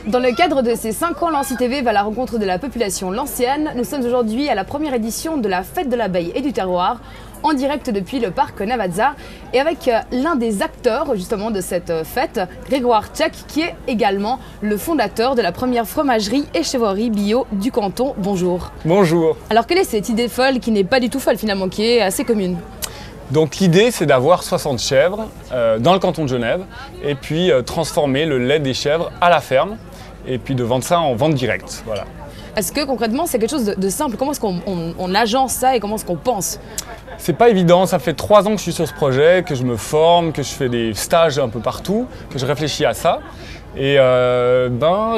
Dans le cadre de ces 5 ans, Lancy TV va à la rencontre de la population lancienne. Nous sommes aujourd'hui à la première édition de la Fête de l'abeille et du terroir, en direct depuis le parc Navazza, et avec l'un des acteurs justement de cette fête, Grégoire Tchèque, qui est également le fondateur de la première fromagerie et chèvrerie bio du canton. Bonjour. Bonjour. Alors quelle est cette idée folle, qui n'est pas du tout folle finalement, qui est assez commune? Donc l'idée, c'est d'avoir 60 chèvres dans le canton de Genève et puis transformer le lait des chèvres à la ferme et puis de vendre ça en vente directe. Voilà. Est-ce que concrètement c'est quelque chose de simple? Comment est-ce qu'on agence ça et comment est-ce qu'on pense? C'est pas évident, ça fait 3 ans que je suis sur ce projet, que je me forme, que je fais des stages un peu partout, que je réfléchis à ça. Et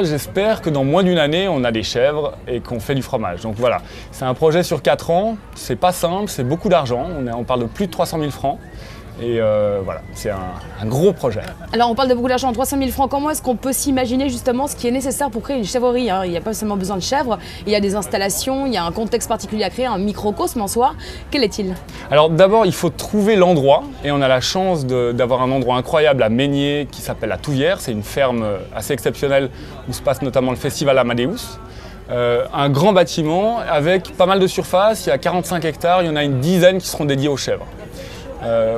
j'espère que dans moins d'une année, on a des chèvres et qu'on fait du fromage. Donc voilà, c'est un projet sur 4 ans, c'est pas simple, c'est beaucoup d'argent, on parle de plus de 300 000 francs. Et voilà, c'est un gros projet. Alors on parle de beaucoup d'argent, 300 000 francs. Comment est-ce qu'on peut s'imaginer justement ce qui est nécessaire pour créer une chèvrerie, hein? Il n'y a pas seulement besoin de chèvres, il y a des installations, il y a un contexte particulier à créer, un microcosme en soi. Quel est-il? Alors d'abord, il faut trouver l'endroit. Et on a la chance d'avoir un endroit incroyable à Meignier qui s'appelle la Touvière. C'est une ferme assez exceptionnelle où se passe notamment le festival Amadeus. Un grand bâtiment avec pas mal de surface, il y a 45 hectares, il y en a une dizaine qui seront dédiés aux chèvres.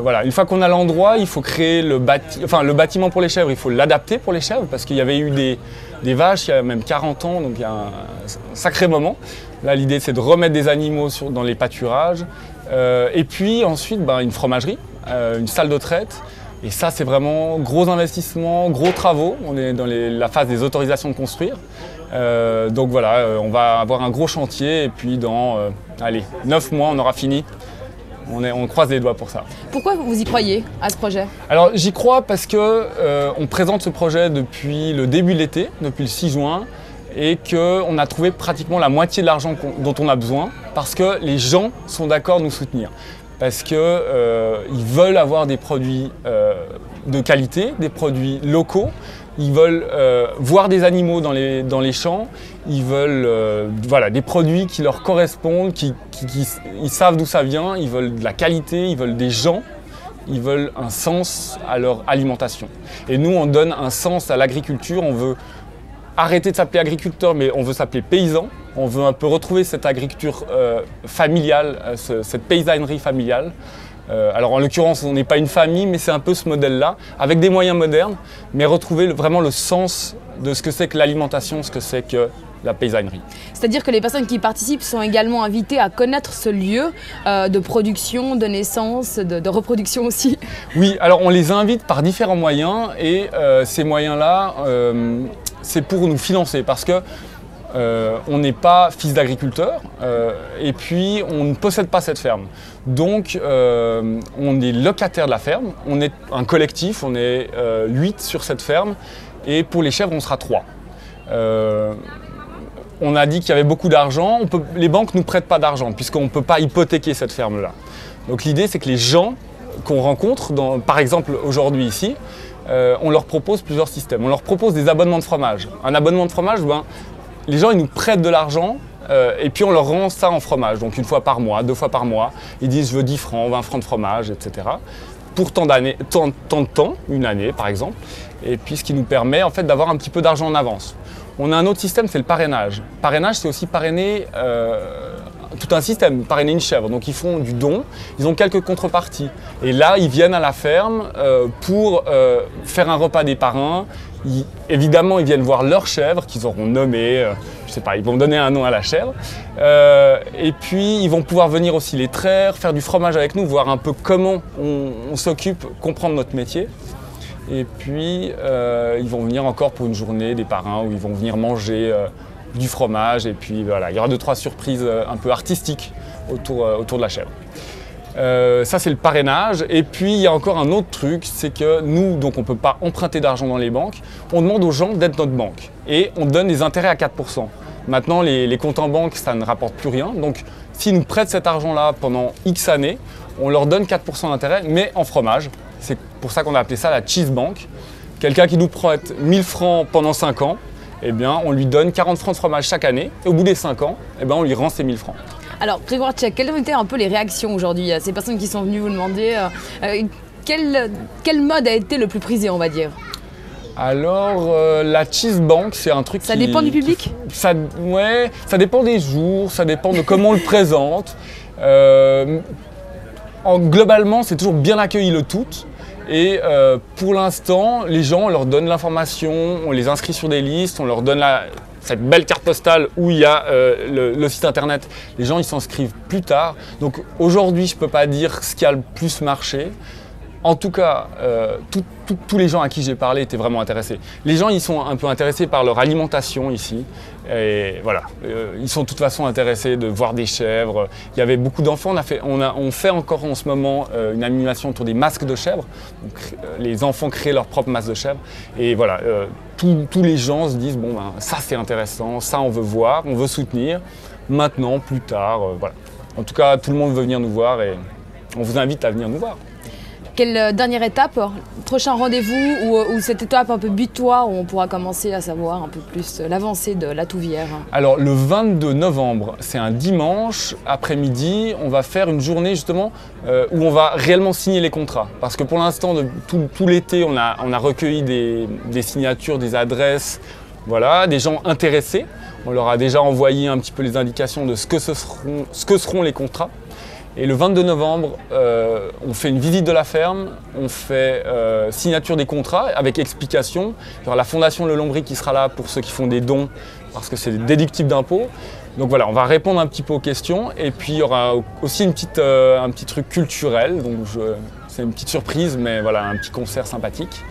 Voilà. Une fois qu'on a l'endroit, il faut créer le bâtiment pour les chèvres, il faut l'adapter pour les chèvres parce qu'il y avait eu des vaches il y a même 40 ans, donc il y a un sacré moment. Là, l'idée, c'est de remettre des animaux dans les pâturages. Et puis ensuite, une fromagerie, une salle de traite. Et ça, c'est vraiment gros investissement, gros travaux. On est dans la phase des autorisations de construire. Donc voilà, on va avoir un gros chantier et puis dans 9 mois, on aura fini. On croise les doigts pour ça. Pourquoi vous y croyez à ce projet? Alors j'y crois parce qu'on présente ce projet depuis le début de l'été, depuis le 6 juin, et qu'on a trouvé pratiquement la moitié de l'argent dont on a besoin parce que les gens sont d'accord à nous soutenir. Parce qu'ils veulent avoir des produits de qualité, des produits locaux. Ils veulent voir des animaux dans les champs, ils veulent des produits qui leur correspondent, ils savent d'où ça vient, ils veulent de la qualité, ils veulent des gens, ils veulent un sens à leur alimentation. Et nous, on donne un sens à l'agriculture, on veut arrêter de s'appeler agriculteur, mais on veut s'appeler paysan, on veut un peu retrouver cette agriculture familiale, cette paysannerie familiale. Alors en l'occurrence, on n'est pas une famille, mais c'est un peu ce modèle-là, avec des moyens modernes, mais retrouver vraiment le sens de ce que c'est que l'alimentation, ce que c'est que la paysannerie. C'est-à-dire que les personnes qui participent sont également invitées à connaître ce lieu de production, de naissance, de reproduction aussi? Oui, alors on les invite par différents moyens et ces moyens-là, c'est pour nous financer parce que on n'est pas fils d'agriculteur et puis on ne possède pas cette ferme. Donc on est locataire de la ferme, on est un collectif, on est 8 sur cette ferme et pour les chèvres on sera 3. On a dit qu'il y avait beaucoup d'argent, les banques ne nous prêtent pas d'argent puisqu'on ne peut pas hypothéquer cette ferme-là. Donc l'idée c'est que les gens qu'on rencontre, par exemple aujourd'hui ici, on leur propose plusieurs systèmes. On leur propose des abonnements de fromage. Un abonnement de fromage, les gens ils nous prêtent de l'argent et puis on leur rend ça en fromage. Donc 1 fois par mois, 2 fois par mois. Ils disent je veux 10 francs, 20 francs de fromage, etc. Pour tant de temps, une année par exemple. Et puis ce qui nous permet en fait d'avoir un petit peu d'argent en avance. On a un autre système, c'est le parrainage. Parrainage, c'est aussi parrainer tout un système, parrainer une chèvre. Donc ils font du don, ils ont quelques contreparties. Et là, ils viennent à la ferme pour faire un repas des parrains. Évidemment, ils viennent voir leur chèvre qu'ils auront nommée, je sais pas, ils vont donner un nom à la chèvre. Et puis, ils vont pouvoir venir aussi les traire, faire du fromage avec nous, voir un peu comment on s'occupe, comprendre notre métier. Et puis, ils vont venir encore pour une journée des parrains où ils vont venir manger du fromage. Et puis, voilà, il y aura 2-3 surprises un peu artistiques autour de la chèvre. Ça c'est le parrainage et puis il y a encore un autre truc, c'est que nous, donc on ne peut pas emprunter d'argent dans les banques, on demande aux gens d'être notre banque et on donne des intérêts à 4%. Maintenant les comptes en banque ça ne rapporte plus rien, donc s'ils nous prêtent cet argent-là pendant X années, on leur donne 4% d'intérêt mais en fromage. C'est pour ça qu'on a appelé ça la cheese bank. Quelqu'un qui nous prête 1000 francs pendant 5 ans, eh bien, on lui donne 40 francs de fromage chaque année et au bout des 5 ans, eh bien, on lui rend ses 1000 francs. Alors, Grégoire Tchèque, quelles ont été un peu les réactions aujourd'hui à ces personnes qui sont venues vous demander quel mode a été le plus prisé, on va dire? Alors, la Cheese Bank, c'est un truc Ça dépend du public? Ouais, ça dépend des jours, ça dépend de comment on le présente. Globalement, c'est toujours bien accueilli le tout. Et pour l'instant, les gens, on leur donne l'information, on les inscrit sur des listes, on leur donne cette belle carte postale où il y a le site internet. Les gens, ils s'inscrivent plus tard. Donc aujourd'hui, je ne peux pas dire ce qui a le plus marché. En tout cas, tous les gens à qui j'ai parlé étaient vraiment intéressés. Les gens, ils sont un peu intéressés par leur alimentation ici. Et voilà, ils sont de toute façon intéressés de voir des chèvres. Il y avait beaucoup d'enfants. On fait encore en ce moment une animation autour des masques de chèvres. Donc, les enfants créent leur propre masque de chèvre. Et voilà, tous les gens se disent, bon, ben, ça c'est intéressant, ça on veut voir, on veut soutenir. Maintenant, plus tard, voilà. En tout cas, tout le monde veut venir nous voir et on vous invite à venir nous voir. Quelle dernière étape, prochain rendez-vous ou cette étape un peu butoir où on pourra commencer à savoir un peu plus l'avancée de la Touvière? Alors le 22 novembre, c'est un dimanche après-midi, on va faire une journée justement où on va réellement signer les contrats. Parce que pour l'instant, tout l'été, on a recueilli des signatures, des adresses, voilà, des gens intéressés. On leur a déjà envoyé un petit peu les indications de ce que seront les contrats. Et le 22 novembre, on fait une visite de la ferme, on fait signature des contrats avec explication. Il y aura la Fondation Le Lombric qui sera là pour ceux qui font des dons parce que c'est déductible d'impôts. Donc voilà, on va répondre un petit peu aux questions. Et puis il y aura aussi un petit truc culturel. Donc c'est une petite surprise, mais voilà, un petit concert sympathique.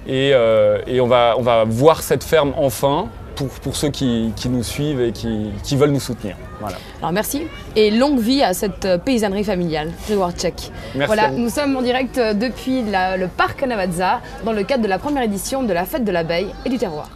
Et on va voir cette ferme enfin. Pour ceux qui nous suivent et qui veulent nous soutenir. Voilà. Alors merci et longue vie à cette paysannerie familiale, Grzegorczyk. Merci. Voilà, nous sommes en direct depuis le parc Navazza dans le cadre de la première édition de la Fête de l'abeille et du terroir.